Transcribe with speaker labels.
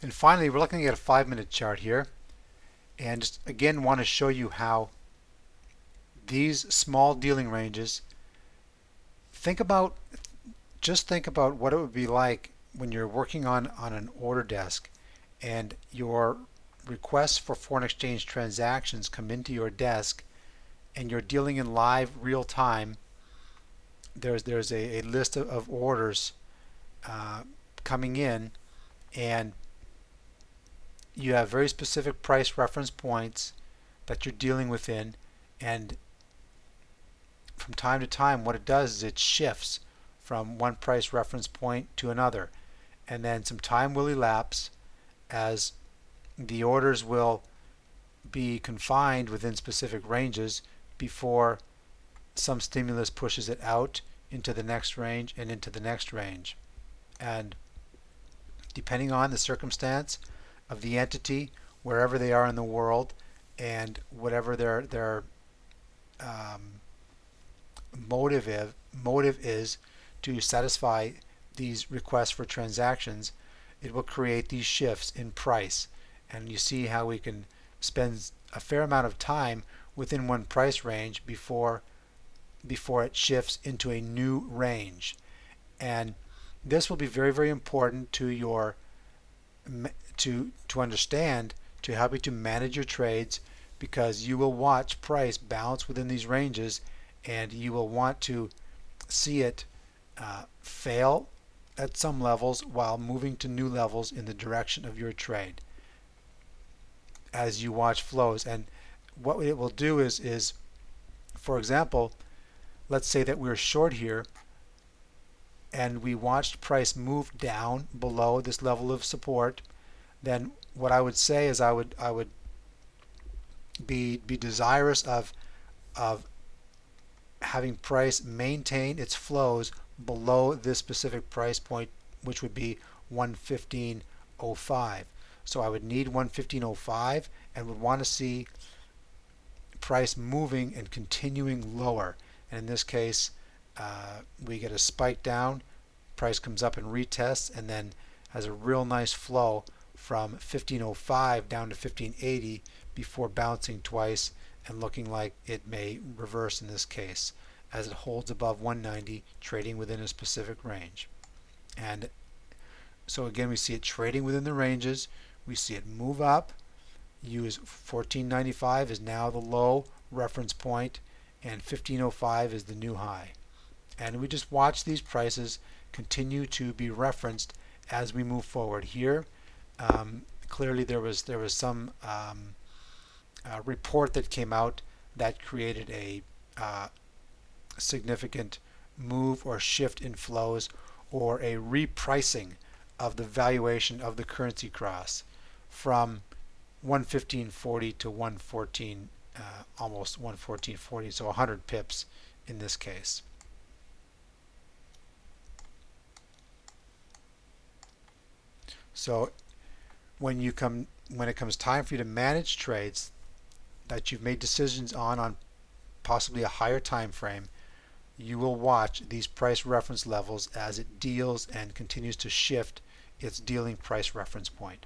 Speaker 1: And finally, we're looking at a 5-minute chart here, and just again want to show you how these small dealing ranges, think about what it would be like when you're working on an order desk and your requests for foreign exchange transactions come into your desk and you're dealing in live real time. There's a list of orders coming in, and you have very specific price reference points that you're dealing within, and from time to time what it does is it shifts from one price reference point to another, and then some time will elapse as the orders will be confined within specific ranges before some stimulus pushes it out into the next range and into the next range. And depending on the circumstance of the entity, wherever they are in the world, and whatever their motive is to satisfy these requests for transactions, it will create these shifts in price. And you see how we can spend a fair amount of time within one price range before it shifts into a new range. And this will be very, very important to your to understand, to help you to manage your trades, because you will watch price bounce within these ranges, and you will want to see it fail at some levels while moving to new levels in the direction of your trade as you watch flows. And what it will do is, for example, let's say that we're short here and we watched price move down below this level of support. Then what I would say is I would be desirous of having price maintain its flows below this specific price point, which would be 115.05. So I would need 115.05 and would want to see price moving and continuing lower. And in this case, we get a spike down, price comes up and retests, and then has a real nice flow from 1505 down to 1580 before bouncing twice and looking like it may reverse in this case as it holds above 190, trading within a specific range. And so again, we see it trading within the ranges. We see it move up, use 1495 is now the low reference point, and 1505 is the new high. And we just watch these prices continue to be referenced as we move forward. Here, clearly there was some report that came out that created a significant move or shift in flows, or a repricing of the valuation of the currency cross from 115.40 to 114, almost 114.40, so 100 pips in this case. So when it comes time for you to manage trades that you've made decisions on possibly a higher time frame, you will watch these price reference levels as it deals and continues to shift its dealing price reference point.